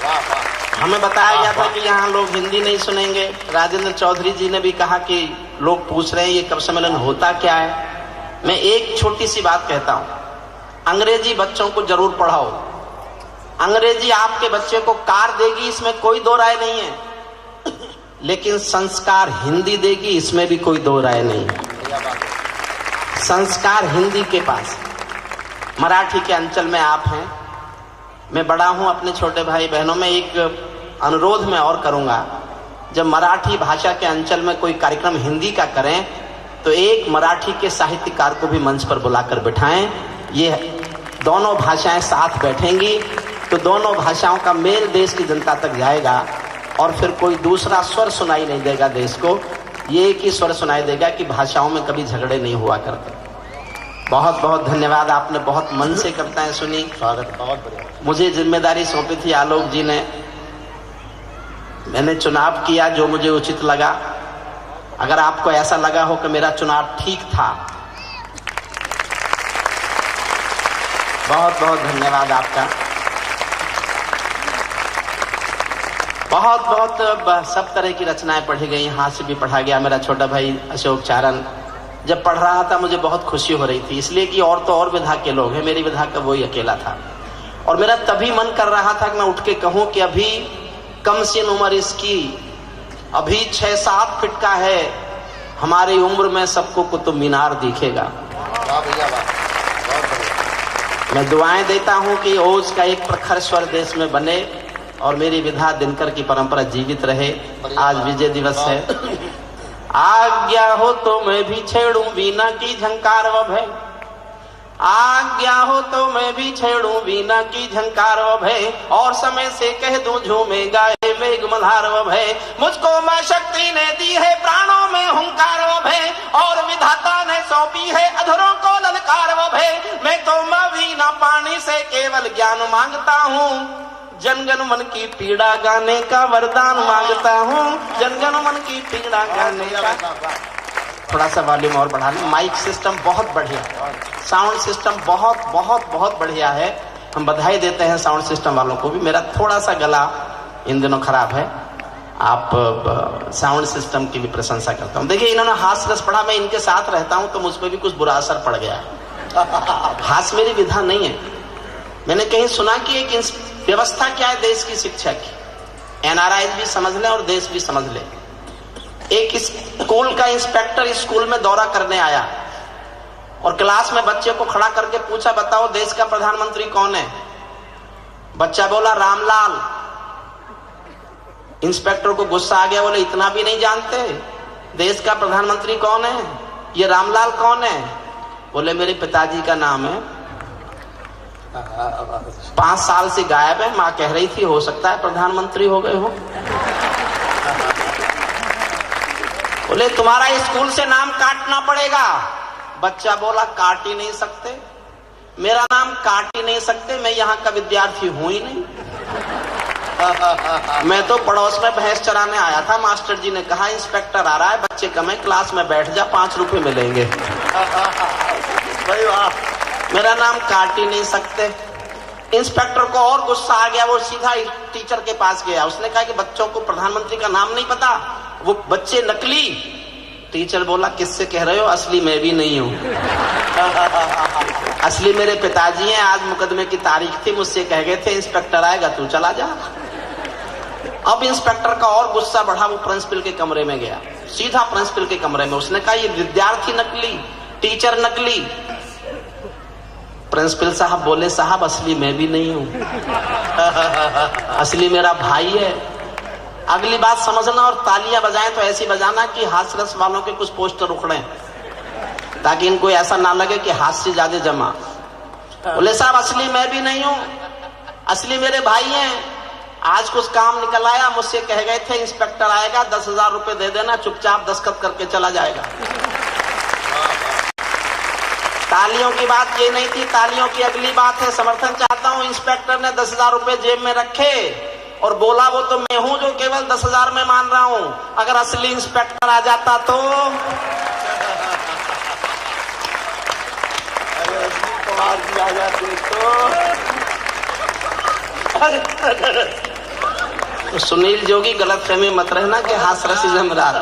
हमें बताया गया था कि यहाँ लोग हिंदी नहीं सुनेंगे। राजेंद्र चौधरी जी ने भी कहा कि लोग पूछ रहे हैं ये कवि सम्मेलन होता क्या है। मैं एक छोटी सी बात कहता हूं, अंग्रेजी बच्चों को जरूर पढ़ाओ। अंग्रेजी आपके बच्चे को कार देगी, इसमें कोई दो राय नहीं है, लेकिन संस्कार हिंदी देगी, इसमें भी कोई दो राय नहीं है। संस्कार हिंदी के पास। मराठी के अंचल में आप हैं, मैं बड़ा हूं, अपने छोटे भाई बहनों में एक अनुरोध मैं और करूंगा, जब मराठी भाषा के अंचल में कोई कार्यक्रम हिंदी का करें तो एक मराठी के साहित्यकार को भी मंच पर बुलाकर बिठाएं। ये दोनों भाषाएं साथ बैठेंगी तो दोनों भाषाओं का मेल देश की जनता तक जाएगा और फिर कोई दूसरा स्वर सुनाई नहीं देगा देश को। ये एक ही स्वर सुनाई देगा कि भाषाओं में कभी झगड़े नहीं हुआ करते। बहुत बहुत धन्यवाद, आपने बहुत मन से कविताएं सुनी। स्वागत, बहुत बढ़िया। मुझे जिम्मेदारी सौंपी थी आलोक जी ने, मैंने चुनाव किया जो मुझे उचित लगा। अगर आपको ऐसा लगा हो कि मेरा चुनाव ठीक था, बहुत बहुत धन्यवाद आपका। बहुत बहुत सब तरह की रचनाएं पढ़ी गई, हास्य भी पढ़ा गया। मेरा छोटा भाई अशोक चारण जब पढ़ रहा था मुझे बहुत खुशी हो रही थी, इसलिए कि और तो और विधा के लोग हैं, मेरी विधा का वही अकेला था। और मेरा तभी मन कर रहा था कि मैं उठ के कहूं कि अभी कम सिन उम्र इसकी, अभी 6-7 फीट का है, हमारी उम्र में सबको कुतुब मीनार दिखेगा। मैं दुआएं देता हूं कि ओज का एक प्रखर स्वर देश में बने और मेरी विधा दिनकर की परंपरा जीवित रहे। आज विजय दिवस है। आज्ञा हो तो मैं भी छेड़ूं वीणा की झंकार व भय, आज्ञा हो तो मैं भी छेड़ूं वीणा की झंकार व भय, और समय से कह दूं झूमे गाए मेघ मल्हार व भय। मुझको मां शक्ति ने दी है प्राणों में हुंकार व भय, और विधाता ने सौंपी है अधरों को ललकार व भय। मैं तो मां वीणा पानी से केवल ज्ञान मांगता हूँ, जनगण मन की पीड़ा गाने का वरदान मांगता हूँ, जनगण मन की पीड़ा गाने का। थोड़ा सा वॉल्यूम और बढ़ा लें। माइक सिस्टम बहुत बढ़िया, साउंड सिस्टम बहुत बहुत बहुत बढ़िया है। हम बधाई देते हैं साउंड सिस्टम वालों को भी। मेरा थोड़ा सा गला इन दिनों खराब है, आप साउंड सिस्टम की भी प्रशंसा करता हूँ। देखिए इन्होंने हास्य रस पढ़ा, मैं इनके साथ रहता हूँ तो मुझ पर भी कुछ बुरा असर पड़ गया है। हास्य मेरी विधा नहीं है। मैंने कहीं सुना कि एक व्यवस्था क्या है देश की शिक्षा की, एनआरआई भी समझ ले और देश भी समझ ले। एक स्कूल का इंस्पेक्टर स्कूल में दौरा करने आया और क्लास में बच्चे को खड़ा करके पूछा, बताओ देश का प्रधानमंत्री कौन है? बच्चा बोला रामलाल। इंस्पेक्टर को गुस्सा आ गया, बोले इतना भी नहीं जानते, देश का प्रधानमंत्री कौन है? ये रामलाल कौन है? बोले मेरे पिताजी का नाम है, 5 साल से गायब है, माँ कह रही थी हो सकता है प्रधानमंत्री हो गए हो। बोले तुम्हारा स्कूल से नाम काटना पड़ेगा। बच्चा बोला काट ही नहीं सकते, मेरा नाम काट ही नहीं सकते, मैं यहाँ का विद्यार्थी हूं ही नहीं। मैं तो पड़ोस में भैंस चराने आया था, मास्टर जी ने कहा इंस्पेक्टर आ रहा है, बच्चे कम है, क्लास में बैठ जा, 5 रुपए मिलेंगे। भाई वाह, मेरा नाम काट ही नहीं सकते। इंस्पेक्टर को और गुस्सा आ गया, वो सीधा टीचर के पास गया। उसने कहा कि बच्चों को प्रधानमंत्री का नाम नहीं पता, वो बच्चे नकली। टीचर बोला किससे कह रहे हो? असली मैं भी नहीं हूं, असली मेरे पिताजी हैं। आज मुकदमे की तारीख थी, मुझसे कह गए थे इंस्पेक्टर आएगा तू चला जा। अब इंस्पेक्टर का और गुस्सा बढ़ा, वो प्रिंसिपल के कमरे में गया, सीधा प्रिंसिपल के कमरे में। उसने कहा ये विद्यार्थी नकली, टीचर नकली। प्रिंसिपल साहब बोले साहब असली मैं भी नहीं हूं, असली मेरा भाई है। अगली बात समझना और तालियां बजाएं तो ऐसी बजाना कि हास्य रस वालों के कुछ पोस्टर उखड़े, ताकि इनको ऐसा ना लगे कि हास्य ज्यादा जमा। बोले साहब असली मैं भी नहीं हूं, असली मेरे भाई हैं। आज कुछ काम निकल आया, मुझसे कह गए थे इंस्पेक्टर आएगा, 10,000 रुपए दे देना, चुपचाप दस्तखत करके चला जाएगा। तालियों की बात ये नहीं थी, तालियों की अगली बात है। समर्थन चाहता हूं, इंस्पेक्टर ने 10,000 रुपए जेब में रखे और बोला वो तो मैं हूं जो केवल 10,000 में मान रहा हूं, अगर असली इंस्पेक्टर आ जाता तो आ जाते तो तो सुनील जोगी गलतफहमी मत रहना कि हास रसीजम रात,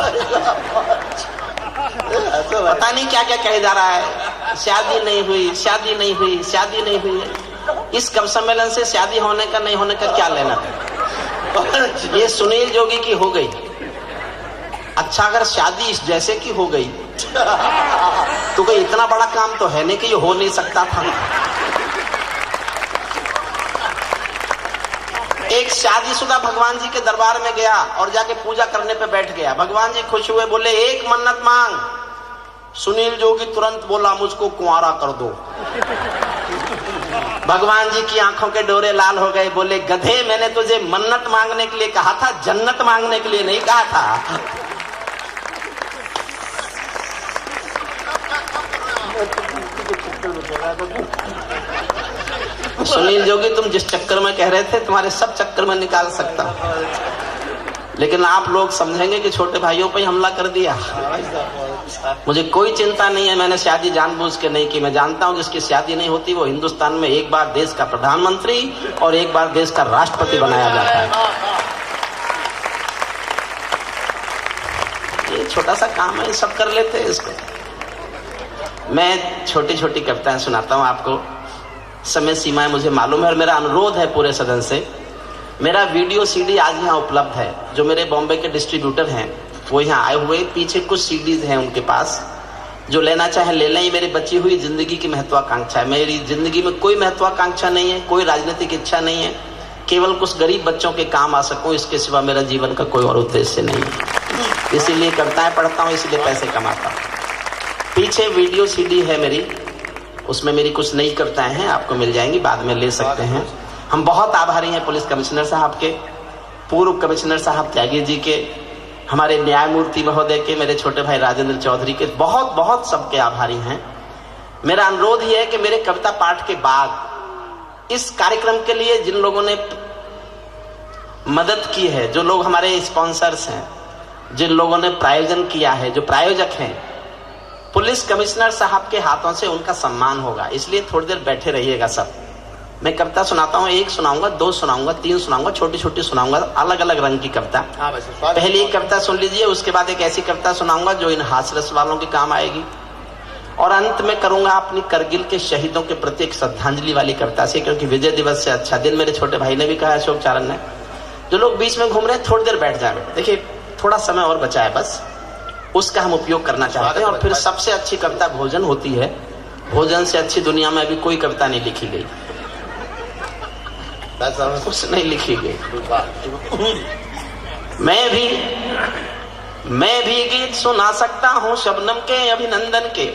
पता नहीं क्या क्या कहे जा रहा है, शादी नहीं हुई, शादी नहीं हुई, शादी नहीं हुई। इस कवि सम्मेलन से शादी होने का नहीं होने का क्या लेना? ये सुनील जोगी की हो गई। अच्छा, अगर शादी इस जैसे की हो गई तो कोई इतना बड़ा काम तो है नहीं कि ये हो नहीं सकता था। एक शादीशुदा भगवान जी के दरबार में गया और जाके पूजा करने पे बैठ गया। भगवान जी खुश हुए, बोले एक मन्नत मांग। सुनील जोगी तुरंत बोला मुझको कुंवारा कर दो। भगवान जी की आंखों के डोरे लाल हो गए, बोले गधे, मैंने तुझे मन्नत मांगने के लिए कहा था, जन्नत मांगने के लिए नहीं कहा था। सुनील जोगी, तुम जिस चक्कर में कह रहे थे तुम्हारे सब चक्कर में निकाल सकता, लेकिन आप लोग समझेंगे कि छोटे भाइयों पे हमला कर दिया। मुझे कोई चिंता नहीं है, मैंने शादी जानबूझ के नहीं की। मैं जानता हूं जिसकी शादी नहीं होती वो हिंदुस्तान में एक बार देश का प्रधानमंत्री और एक बार देश का राष्ट्रपति बनाया जाता है। ये छोटा सा काम है, सब कर लेते हैं इसको। मैं छोटी छोटी कविताएं सुनाता हूं आपको, समय सीमाएं मुझे मालूम है। और मेरा अनुरोध है पूरे सदन से, मेरा वीडियो सीडी आज यहाँ उपलब्ध है। जो मेरे बॉम्बे के डिस्ट्रीब्यूटर हैं वो यहाँ आए हुए, पीछे कुछ सीडीज हैं उनके पास, जो लेना चाहे ले लें। ये मेरी बची हुई जिंदगी की महत्वाकांक्षा है। मेरी जिंदगी में कोई महत्वाकांक्षा नहीं है, कोई राजनीतिक इच्छा नहीं है, केवल कुछ गरीब बच्चों के काम आ सकूं, इसके सिवा मेरा जीवन का कोई और उद्देश्य नहीं है। इसीलिए कविताएं पढ़ता हूँ, इसलिए पैसे कमाता हूँ। पीछे वीडियो सीडी है मेरी, उसमें मेरी कुछ नई कविताएं हैं, आपको मिल जाएंगी, बाद में ले सकते हैं। हम बहुत आभारी हैं पुलिस कमिश्नर साहब के, पूर्व कमिश्नर साहब त्यागी जी के, हमारे न्यायमूर्ति महोदय के, मेरे छोटे भाई राजेंद्र चौधरी के, बहुत बहुत सबके आभारी हैं। मेरा अनुरोध यह है कि मेरे कविता पाठ के बाद इस कार्यक्रम के लिए जिन लोगों ने मदद की है, जो लोग हमारे स्पॉन्सर्स हैं, जिन लोगों ने प्रायोजन किया है, जो प्रायोजक हैं, पुलिस कमिश्नर साहब के हाथों से उनका सम्मान होगा। इसलिए थोड़ी देर बैठे रहिएगा सब। मैं कविता सुनाता हूँ, एक सुनाऊंगा, दो सुनाऊंगा, तीन सुनाऊंगा, छोटी छोटी सुनाऊंगा, अलग अलग रंग की कविता। पहली एक कविता सुन लीजिए, उसके बाद एक ऐसी कविता सुनाऊंगा जो इन हास्यरस वालों के काम आएगी, और अंत में करूंगा अपनी करगिल के शहीदों के प्रति एक श्रद्धांजलि वाली कविता से, क्योंकि विजय दिवस से अच्छा दिन, मेरे छोटे भाई ने भी कहा, अशोक चारण ने। जो लोग बीच में घूम रहे हैं थोड़ी देर बैठ जाए। देखिए थोड़ा समय और बचा है, बस उसका हम उपयोग करना चाहते हैं। और फिर सबसे अच्छी कविता भोजन होती है, भोजन से अच्छी दुनिया में अभी कोई कविता नहीं लिखी गई, कुछ नहीं लिखी गई। मैं भी गीत सुना सकता हूँ शबनम के अभिनंदन के,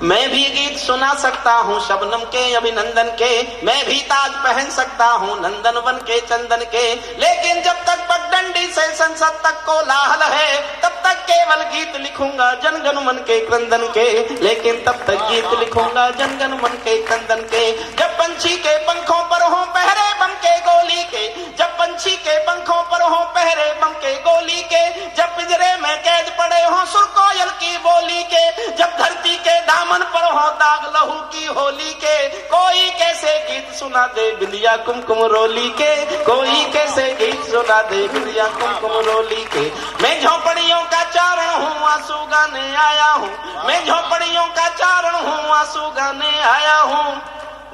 मैं भी गीत सुना सकता हूँ शबनम के अभिनंदन के, मैं भी ताज पहन सकता हूँ नंदन वन के चंदन के, लेकिन जब तक पगडंडी से संसद तक कोलाहल है तब तक केवल गीत लिखूंगा जनगण मन के क्रंदन के, लेकिन तब तक गीत लिखूंगा जनगण मन के क्रंदन के। जब पंछी के पंखों पर हो पहरे बम के गोली के, जब पंछी के पंखों पर हो पहरे बम के गोली के, जब पिंजरे में कैद पड़े हो सुर कोयल की बोली के, जब धरती के दामन पर हो दाग लहू की होली के, कोई कैसे गीत सुना दे बिंदिया कुमकुम रोली के, कोई कैसे गीत सुना दे बिंदिया कुमकुम रोली के। मैं झोपड़ियों का चारण हूँ आंसू गाने आया हूँ, मैं झोपड़ियों का चारण हूँ आंसू गाने आया हूँ,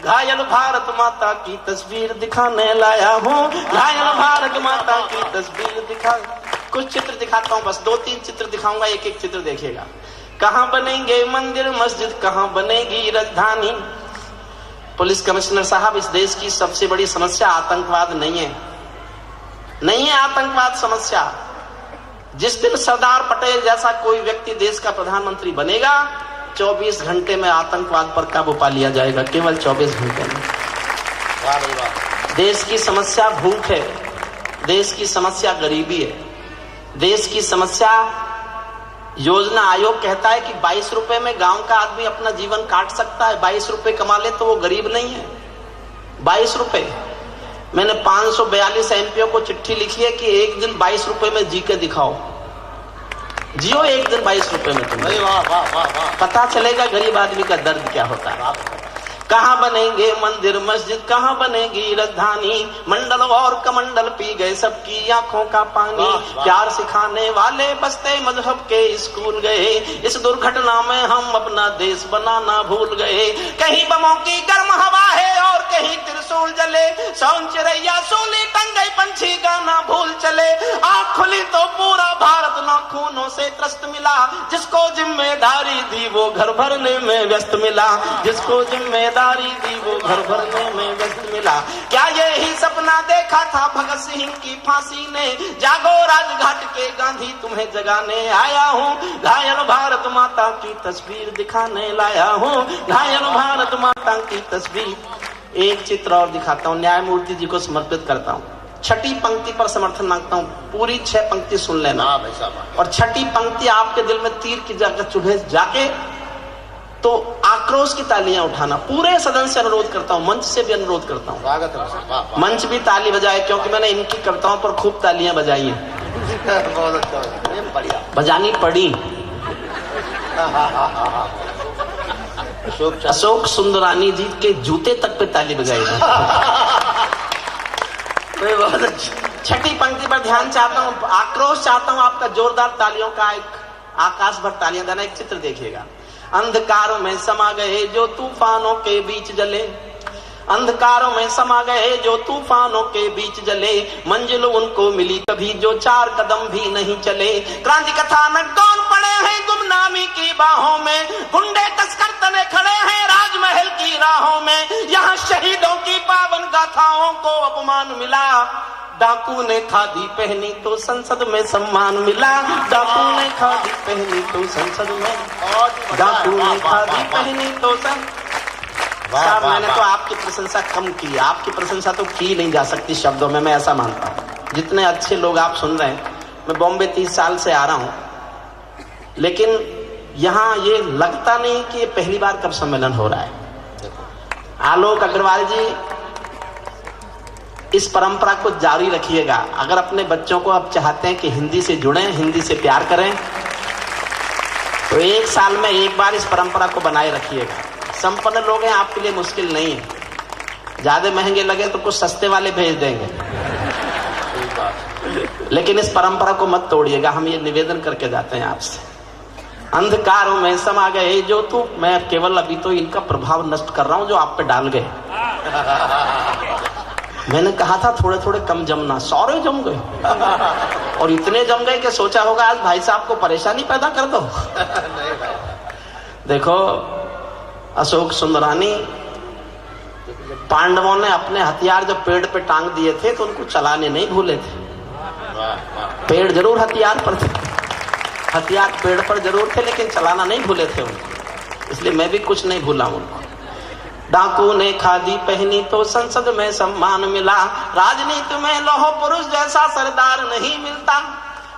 घायल भारत माता की तस्वीर दिखाने लाया हूँ, घायल भारत माता की तस्वीर दिखा। कुछ चित्र दिखाता हूँ, बस 2-3 चित्र दिखाऊंगा, एक एक चित्र देखिएगा। कहाँ बनेंगे मंदिर मस्जिद, कहाँ बनेगी राजधानी। पुलिस कमिश्नर साहब, इस देश की सबसे बड़ी समस्या आतंकवाद नहीं है, नहीं है आतंकवाद समस्या। जिस दिन सरदार पटेल जैसा कोई व्यक्ति देश का प्रधानमंत्री बनेगा, 24 घंटे में आतंकवाद पर काबू पा लिया जाएगा, केवल 24 घंटे में। देश की समस्या भूख है, देश की समस्या गरीबी है, देश की समस्या, योजना आयोग कहता है कि 22 रुपए में गांव का आदमी अपना जीवन काट सकता है। 22 रुपए कमा ले तो वो गरीब नहीं है। 22 रुपए, मैंने 542 एमपीओ को चिट्ठी लिखी है कि एक दिन 22 रुपए में जी के दिखाओ, जियो एक दिन 22 रुपए में तुम। पता चलेगा गरीब आदमी का दर्द क्या होता है। कहाँ बनेंगे मंदिर मस्जिद, कहाँ बनेगी राजधानी, मंडल और कमंडल पी गए सबकी आंखों का पानी। प्यार सिखाने वाले बसते मजहब के स्कूल गए, इस दुर्घटना में हम अपना देश बनाना भूल गए। कहीं बमों की गर्म हवा है और कहीं त्रिशूल जले, सौन चिड़ैया सूली टंग गई पंछी गाना भूल चले। आँख खुली तो पूरा भारत नाखूनों से त्रस्त मिला, जिसको जिम्मेदारी दी वो घर भरने में व्यस्त मिला, जिसको जिम्मेदारी दी वो घर भरने में व्यस्त मिला। क्या यही सपना देखा था भगत सिंह की फांसी ने, जागो राजघाट के गांधी तुम्हें जगाने आया हूँ, घायल भारत माता की तस्वीर दिखाने लाया हूँ, घायल भारत माता की तस्वीर। एक चित्र और दिखाता हूँ, न्यायमूर्ति जी को समर्पित करता हूँ। छठी पंक्ति पर समर्थन मांगता हूँ, पूरी 6 पंक्ति सुन लेना, और छठी पंक्ति आपके दिल में तीर की जगह चुभे जाके तो आक्रोश की तालियां उठाना। पूरे सदन से अनुरोध करता हूँ, मंच से भी अनुरोध करता हूँ, मंच भी ताली बजाए, क्योंकि मैंने इनकी कविताओं पर खूब तालियां बजाई हैं, बहुत अच्छा बजानी पड़ी। अशोक सुंदरानी जी के जूते तक पे ताली बजाई बहुत अच्छी। छठी पंक्ति पर ध्यान चाहता हूँ, आक्रोश चाहता हूँ आपका, जोरदार तालियों का एक आकाश भर तालियां देना। एक चित्र देखिएगा। अंधकारों में समा गए जो तूफानों के बीच जले, अंधकारों में समा गए जो तूफानों के बीच जले, मंजिल उनको मिली कभी जो 4 कदम भी नहीं चले। क्रांति कथानक कौन पड़े हैं गुमनामी की बाहों में, गुंडे तस्कर तने खड़े हैं राजमहल की राहों में, यहाँ शहीदों की पावन गाथाओं को अपमान मिला, डाकू ने खादी पहनी तो संसद में सम्मान मिला, डाकू ने खादी पहनी तो संसद में, डाकू ने खादी पहनी तो साहब मैंने तो आपकी प्रशंसा कम की, आपकी प्रशंसा तो की नहीं जा सकती शब्दों में, मैं ऐसा मानता हूँ। जितने अच्छे लोग आप सुन रहे हैं, मैं बॉम्बे 30 साल से आ रहा हूँ, लेकिन यहाँ ये लगता नहीं कि पहली बार कब सम्मेलन हो रहा है। आलोक अग्रवाल जी, इस परंपरा को जारी रखिएगा। अगर अपने बच्चों को आप चाहते हैं कि हिंदी से जुड़ें, हिंदी से प्यार करें, तो 1 साल में 1 बार इस परंपरा को बनाए रखिएगा। संपन्न लोग हैं, आपके लिए मुश्किल नहीं है। ज्यादा महंगे लगे तो कुछ सस्ते वाले भेज देंगे, लेकिन इस परंपरा को मत तोड़िएगा। हम ये निवेदन करके जाते हैं आपसे। अंधकारों में समा गए जो तू, मैं केवल अभी तो इनका प्रभाव नष्ट कर रहा हूं जो आप पे डाल गए। मैंने कहा था थोड़े थोड़े कम जमना, सारे जम गए, और इतने जम गए कि सोचा होगा आज भाई साहब को परेशानी पैदा कर दो। देखो अशोक सुंदरानी, पांडवों ने अपने हथियार जब पेड़ पे टांग दिए थे तो उनको चलाने नहीं भूले थे। पेड़ जरूर हथियार पर थे, हथियार पेड़ पर जरूर थे, लेकिन चलाना नहीं भूले थे उनको, इसलिए मैं भी कुछ नहीं भूला उनको। डाकू ने खादी पहनी तो संसद में सम्मान मिला, राजनीति में लौह पुरुष जैसा सरदार नहीं मिलता,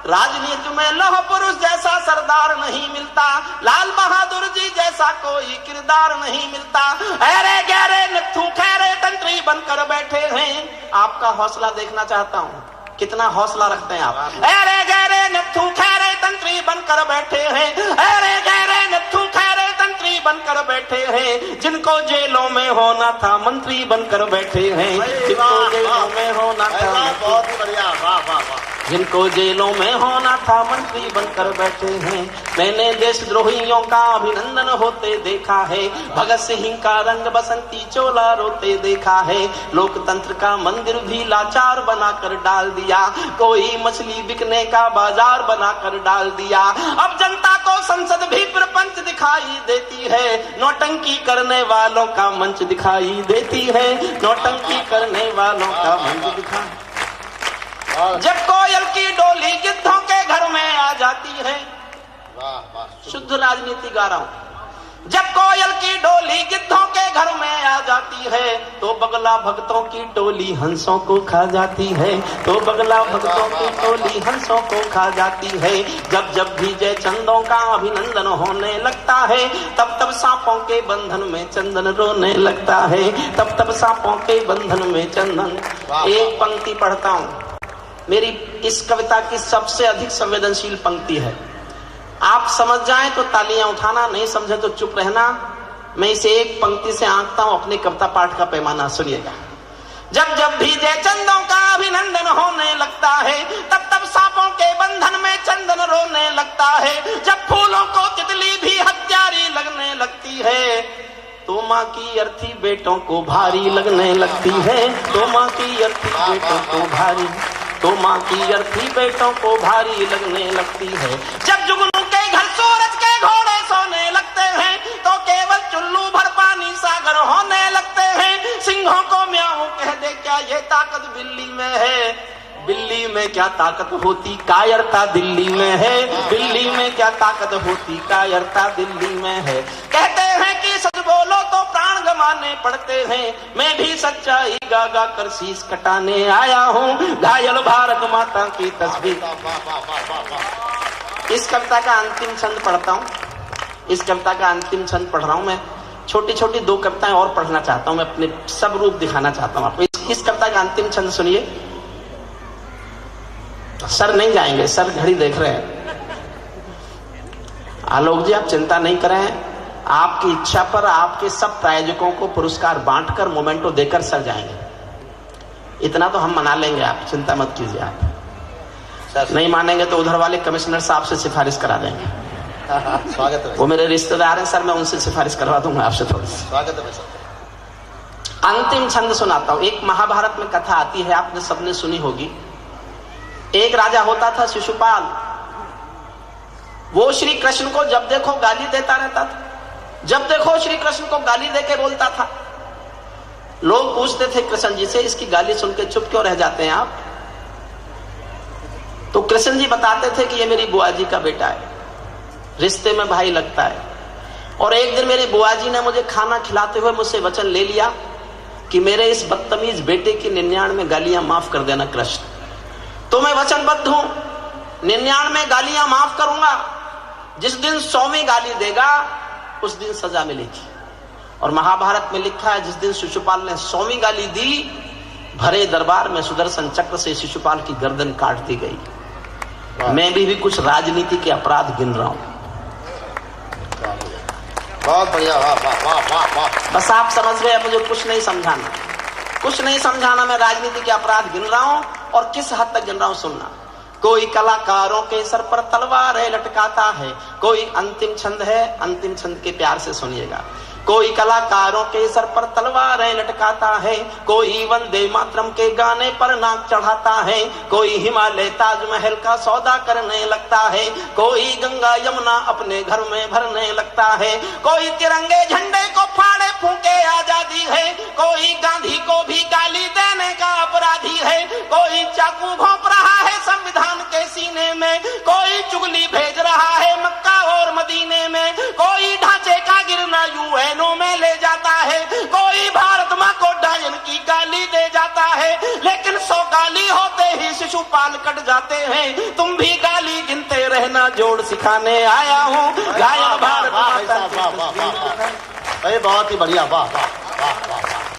राजनीति में लौह पुरुष जैसा सरदार नहीं मिलता, लाल बहादुर जी जैसा कोई किरदार नहीं मिलता। अरे गहरे नथु खैरे तंत्री बनकर बैठे हैं, आपका हौसला देखना चाहता हूँ, कितना हौसला रखते हैं आप। अरे गहरे नथु खैरे तंत्री बनकर बैठे हैं, अरे गहरे नथु खैरे तंत्री बनकर बैठे हैं, जिनको जेलों में होना था मंत्री बनकर बैठे हैं, जिनको जेलों में होना था, बहुत बढ़िया, वाह वाह वाह, जिनको जेलों में होना था मंत्री बनकर बैठे हैं। मैंने देशद्रोहियों का अभिनंदन होते देखा है, भगत सिंह का रंग बसंती चोला रोते देखा है, लोकतंत्र का मंदिर भी लाचार बनाकर डाल दिया, कोई मछली बिकने का बाजार बनाकर डाल दिया। अब जनता को संसद भी प्रपंच दिखाई देती है, नौटंकी करने वालों का मंच दिखाई देती है, नौटंकी करने वालों का मंच दिखाई। जब कोयल की डोली गिद्धों के घर में आ जाती है, शुद्ध राजनीति गा रहा हूं, जब कोयल की डोली गिद्धों के घर में आ जाती है, तो बगला भक्तों की टोली हंसों को खा जाती है, तो बगला भक्तों की टोली हंसों को खा जाती है। जब जब भी जय चंदों का अभिनंदन होने लगता है, तब तब सांपों के बंधन में चंदन रोने लगता है, तब तब सांपों के बंधन में चंदन। एक पंक्ति पढ़ता हूं, मेरी इस कविता की सबसे अधिक संवेदनशील पंक्ति है। आप समझ जाएं तो तालियां उठाना, नहीं समझे तो चुप रहना। मैं इसे एक पंक्ति से आंकता हूं, अपने कविता पाठ का पैमाना सुनिएगा। जब जब भी जयचंदों का अभिनंदन होने लगता है, तब तब सांपों के बंधन में चंदन रोने लगता है। जब फूलों को तितली भी हत्यारी लगने लगती है, तो माँ की अर्थी बेटों को भारी लगने लगती है। तो माँ की अर्थी बेटों को भारी, तो माँ की अर्थी बेटों को भारी लगने लगती है। जब जुगनू के घर सूरज के घोड़े सोने लगते हैं, तो केवल चुल्लू भर पानी सागर होने लगते हैं। सिंहों को म्याऊं कह दे, क्या ये ताकत बिल्ली में है? बिल्ली में क्या ताकत होती, कायरता दिल्ली में है। बिल्ली में क्या ताकत होती, कायरता दिल्ली में है। कहते हैं कि सच बोलो तो प्राण गंवाने पड़ते हैं, मैं भी सच्चाई गा गा कर शीश कटाने आया हूँ। घायल भारत माता की तस्वीर। इस कविता का अंतिम छंद पढ़ता हूँ, इस कविता का अंतिम छंद पढ़ रहा हूँ मैं। छोटी छोटी 2 कविताएं और पढ़ना चाहता हूँ मैं, अपने सब रूप दिखाना चाहता हूँ आपको। इस कविता का अंतिम छंद सुनिए। सर नहीं जाएंगे, सर घड़ी देख रहे हैं। आलोक जी आप चिंता नहीं करें, आपकी इच्छा पर आपके सब प्रायोजकों को पुरस्कार बांटकर मोमेंटो देकर सर जाएंगे। इतना तो हम मना लेंगे, आप चिंता मत कीजिए। आप सर नहीं मानेंगे तो उधर वाले कमिश्नर साहब से सिफारिश करा देंगे। स्वागत है। वो मेरे रिश्तेदार हैं सर, मैं उनसे सिफारिश करवा दूंगा आपसे थोड़ी सी। स्वागत है सर। अंतिम छंद सुनाता हूं। एक महाभारत में कथा आती है, आपने सबने सुनी होगी। एक राजा होता था शिशुपाल। वो श्री कृष्ण को जब देखो गाली देता रहता था, जब देखो श्री कृष्ण को गाली देके बोलता था। लोग पूछते थे कृष्ण जी से, इसकी गाली सुन के चुप क्यों रह जाते हैं आप? तो कृष्ण जी बताते थे कि ये मेरी बुआ जी का बेटा है, रिश्ते में भाई लगता है। और एक दिन मेरी बुआ जी ने मुझे खाना खिलाते हुए मुझसे वचन ले लिया कि मेरे इस बदतमीज बेटे की 99 गालियां माफ कर देना कृष्ण। तो मैं वचनबद्ध हूं, 99 गालियां माफ करूंगा। जिस दिन 100वीं गाली देगा उस दिन सजा मिलेगी। और महाभारत में लिखा है, जिस दिन शिशुपाल ने 100वीं गाली दी, भरे दरबार में सुदर्शन चक्र से शिशुपाल की गर्दन काट दी गई। मैं भी कुछ राजनीति के अपराध गिन रहा हूं। बहुत बढ़िया, वाह वाह वाह वाह वाह। बस आप समझ गए, मुझे कुछ नहीं समझाना, कुछ नहीं समझाना। मैं राजनीति के अपराध गिन रहा हूं, और किस हद तक गिन रहा हूं सुनना। कोई कलाकारों के सर पर तलवारें लटकाता है। कोई अंतिम छंद है, अंतिम छंद के प्यार से सुनिएगा। कोई कलाकारों के सर पर तलवारें लटकाता है, कोई वंदे मातरम के गाने पर नाक चढ़ाता है, कोई हिमालय ताजमहल का सौदा करने लगता है, कोई गंगा यमुना अपने घर में भरने लगता है, कोई तिरंगे झंडे को फाड़े फूंके आजादी है, कोई गांधी को भी गाली देने का अपराधी है, कोई चाकू घोंप रहा है संविधान के सीने में, कोई चुगली भेज रहा है मक्का और मदीने में, कोई ढांचे का गिरना यूएनओ में ले जाता है, कोई भारत माँ को डायन की गाली दे जाता है। लेकिन 100 गाली होते ही शिशुपाल कट जाते हैं। तुम भी गाली गिनते रहना, जोड़ सिखाने आया हूँ। घायल भारत माता। बहुत ही बढ़िया, वाह वाह।